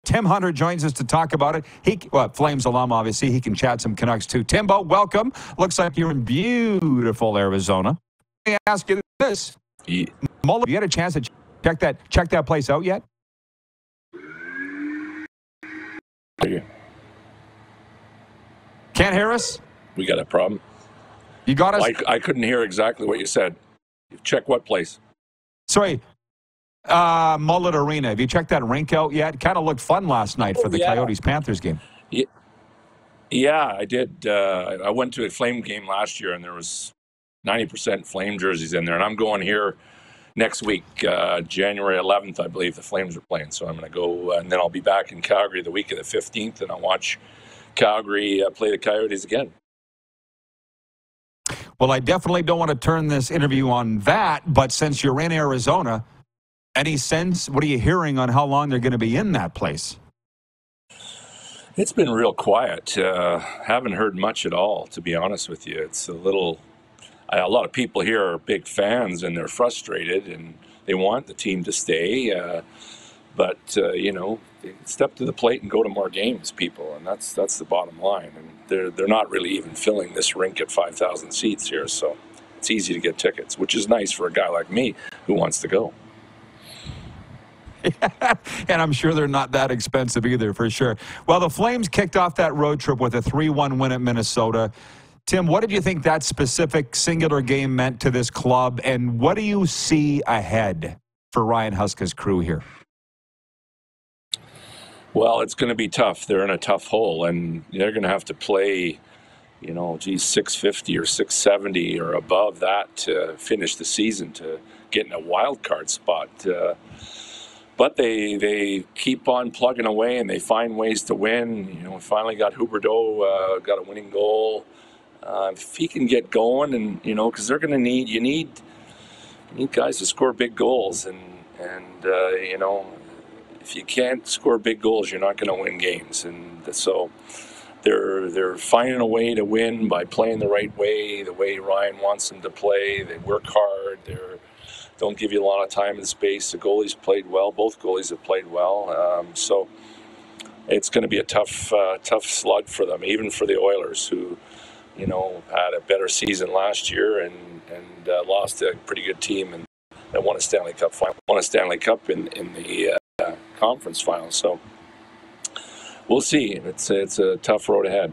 Tim Hunter joins us to talk about it. Flames alum, obviously. He can chat some Canucks, too. Timbo, welcome. Looks like you're in beautiful Arizona. Let me ask you this. Yeah. Mullet, you had a chance to check that place out yet? Yeah. Can't hear us? We got a problem. You got us? I couldn't hear exactly what you said. Check what place? Sorry. Mullet Arena. Have you checked that rink out yet? Kind of looked fun last night for the Coyotes-Panthers game. Yeah, I did. I went to a Flame game last year, and there was 90% Flame jerseys in there. And I'm going here next week, January 11th, I believe the Flames are playing. So I'm going to go, and then I'll be back in Calgary the week of the 15th, and I'll watch Calgary play the Coyotes again. Well, I definitely don't want to turn this interview on that, but since you're in Arizona, any sense, what are you hearing on how long they're going to be in that place? It's been real quiet. Haven't heard much at all, to be honest with you. It's a lot of people here are big fans, and they're frustrated, and they want the team to stay. But step to the plate and go to more games, people, and that's the bottom line. And they're not really even filling this rink at 5,000 seats here, so it's easy to get tickets, which is nice for a guy like me who wants to go. And I'm sure they're not that expensive either, for sure. Well, the Flames kicked off that road trip with a 3-1 win at Minnesota. Tim, what did you think that specific singular game meant to this club, and what do you see ahead for Ryan Huska's crew here? Well, it's going to be tough. They're in a tough hole, and they're going to have to play, 650 or 670 or above that to finish the season to get in a wild card spot. But they keep on plugging away, and they find ways to win. We finally got Huberdeau, got a winning goal. If he can get going, and because they're going to need guys to score big goals, and if you can't score big goals, you're not going to win games. And so they're finding a way to win by playing the right way, the way Ryan wants them to play. They work hard. Don't give you a lot of time and space. The goalies played well. Both goalies have played well. So it's going to be a tough slug for them, even for the Oilers, who had a better season last year and lost to a pretty good team and won a Stanley Cup final. Won a Stanley Cup in the conference final. So we'll see. It's a tough road ahead.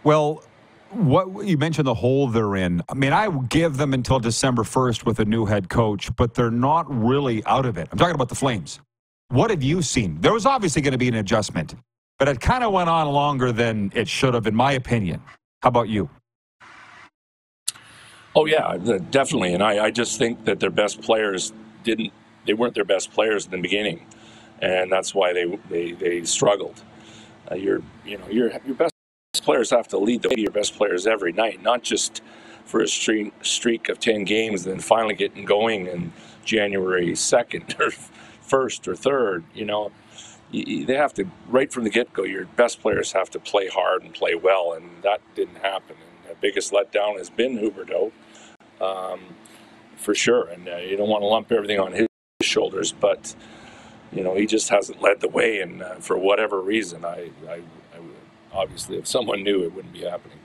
Well, what you mentioned the hole they're in. I mean, I give them until December 1st with a new head coach, but they're not really out of it. I'm talking about the Flames. What have you seen? There was obviously going to be an adjustment, but it kind of went on longer than it should have, in my opinion. How about you? Oh, yeah, definitely. And I just think that their best players weren't their best players in the beginning, and that's why they struggled. Your best players have to lead the way to your best players every night, not just for a streak of 10 games and then finally getting going in January 2nd or 1st or 3rd. They have to, right from the get-go, your best players have to play hard and play well, and that didn't happen. And the biggest letdown has been Huberdeau, for sure. And you don't want to lump everything on his shoulders, but he just hasn't led the way, and for whatever reason, I obviously, if someone knew, it wouldn't be happening.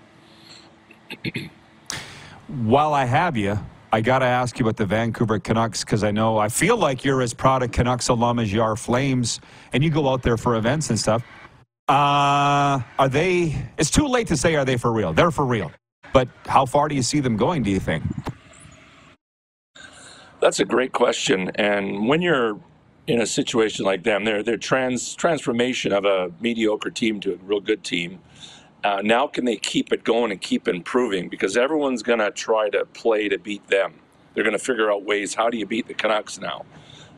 While I have you, I got to ask you about the Vancouver Canucks, because I feel like you're as proud a Canucks alum as you are Flames, and you go out there for events and stuff. It's too late to say, are they for real? They're for real. But how far do you see them going, do you think? That's a great question. And when you're in a situation like them, their transformation of a mediocre team to a real good team, now can they keep it going and keep improving? Because everyone's going to try to play to beat them. They're going to figure out ways, how do you beat the Canucks now?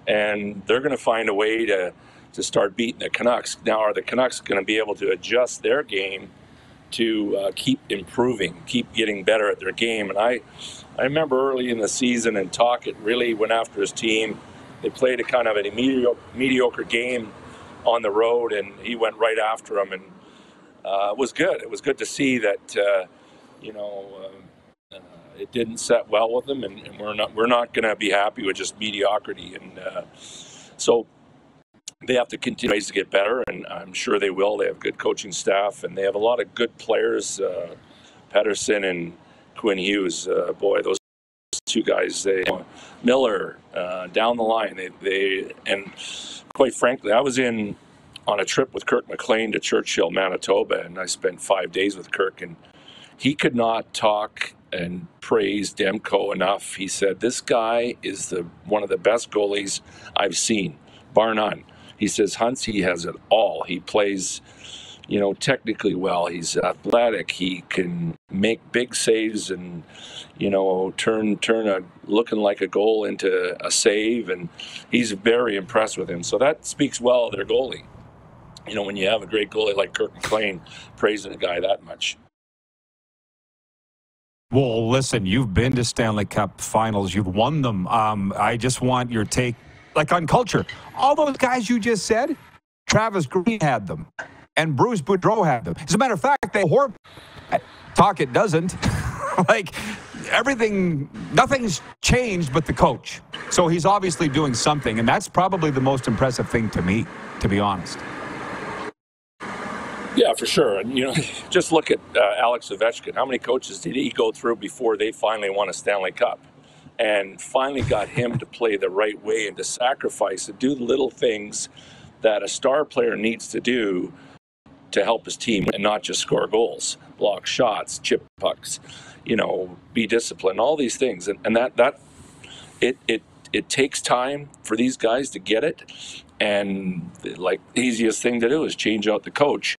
And they're going to find a way to start beating the Canucks. Now, are the Canucks going to be able to adjust their game to keep improving, keep getting better at their game? And I remember early in the season, and Tocchet really went after his team. They played a kind of a mediocre game on the road, and he went right after them, and it was good. It was good to see that it didn't set well with them, and we're not going to be happy with just mediocrity. And so they have to continue ways to get better, and I'm sure they will. They have good coaching staff, and they have a lot of good players. Pedersen and Quinn Hughes, boy, those two guys, Miller, down the line. And quite frankly, I was on a trip with Kirk McLean to Churchill, Manitoba, and I spent 5 days with Kirk, and he could not talk and praise Demko enough. He said, this guy is one of the best goalies I've seen, bar none. He says, Hunts, he has it all. He plays, technically well. He's athletic. He can make big saves and, turn a looking like a goal into a save. And he's very impressed with him. So that speaks well of their goalie. When you have a great goalie like Kirk McLean praising a guy that much. Well, listen, you've been to Stanley Cup finals. You've won them. I just want your take, on culture. All those guys you just said, Travis Green had them, and Bruce Boudreau had them. As a matter of fact, talk it doesn't. Nothing's changed but the coach. So he's obviously doing something, and that's probably the most impressive thing to me, to be honest. Yeah, for sure. And, just look at Alex Ovechkin. How many coaches did he go through before they finally won a Stanley Cup? And finally got him to play the right way and to sacrifice and do the little things that a star player needs to do to help his team and not just score goals, block shots, chip pucks, be disciplined, all these things. And that it takes time for these guys to get it. And the easiest thing to do is change out the coach.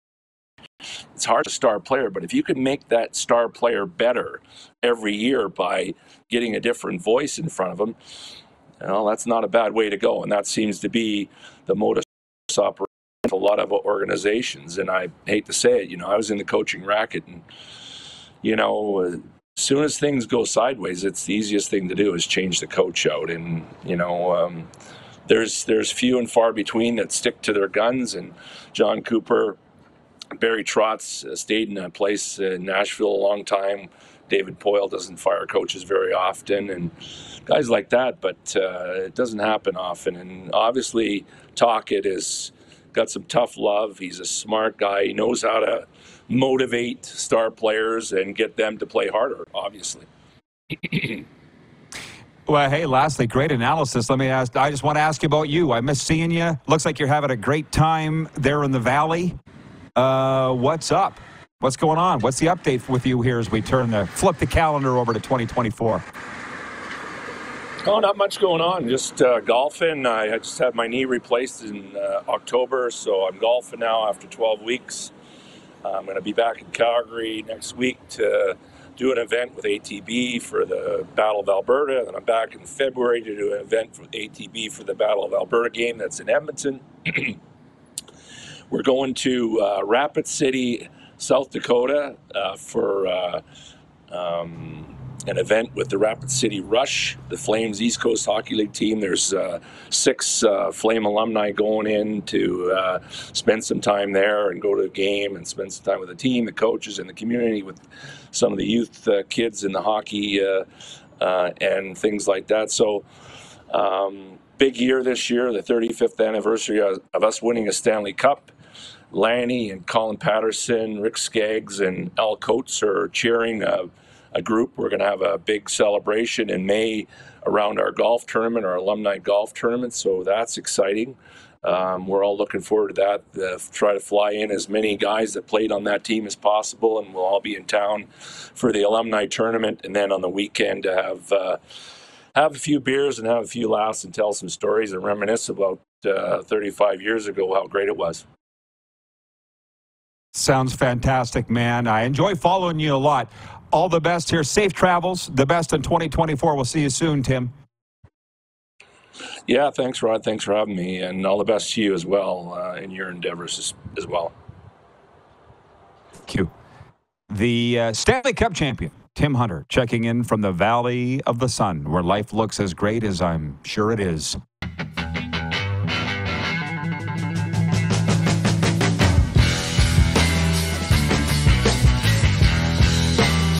It's hard to star player, but if you can make that star player better every year by getting a different voice in front of them, that's not a bad way to go. And that seems to be the modus operandi of a lot of organizations. And I hate to say it, I was in the coaching racket, and as soon as things go sideways, it's the easiest thing to do is change the coach out. And there's few and far between that stick to their guns. And John Cooper, Barry Trotz stayed in a place in Nashville a long time. David Poyle doesn't fire coaches very often, and guys like that, but it doesn't happen often. And obviously, Tocchet has got some tough love. He's a smart guy. He knows how to motivate star players and get them to play harder, obviously. Well, hey, lastly, great analysis. I just want to ask you about you. I miss seeing you. Looks like you're having a great time there in the Valley. What's up? What's going on? What's the update with you here as we flip the calendar over to 2024? Oh, not much going on. Just golfing. I just had my knee replaced in October, so I'm golfing now after 12 weeks. I'm going to be back in Calgary next week to do an event with ATB for the Battle of Alberta. Then I'm back in February to do an event with ATB for the Battle of Alberta game that's in Edmonton. We're going to Rapid City, South Dakota for an event with the Rapid City Rush, the Flames East Coast Hockey League team. There's 6 Flame alumni going in to spend some time there and go to a game and spend some time with the team, the coaches, and the community with some of the youth kids in the hockey and things like that. So big year this year, the 35th anniversary of us winning a Stanley Cup. Lanny and Colin Patterson, Rick Skaggs, and Al Coates are cheering a group. We're going to have a big celebration in May around our golf tournament, our alumni golf tournament, so that's exciting. We're all looking forward to that. Try to fly in as many guys that played on that team as possible, and we'll all be in town for the alumni tournament, and then on the weekend to have a few beers and have a few laughs and tell some stories and reminisce about 35 years ago, how great it was. Sounds fantastic, man. I enjoy following you a lot. All the best here. Safe travels. The best in 2024. We'll see you soon, Tim. Yeah, thanks, Rod. Thanks for having me. And all the best to you as well in your endeavors as well. Thank you. The Stanley Cup champion, Tim Hunter, checking in from the Valley of the Sun, where life looks as great as I'm sure it is.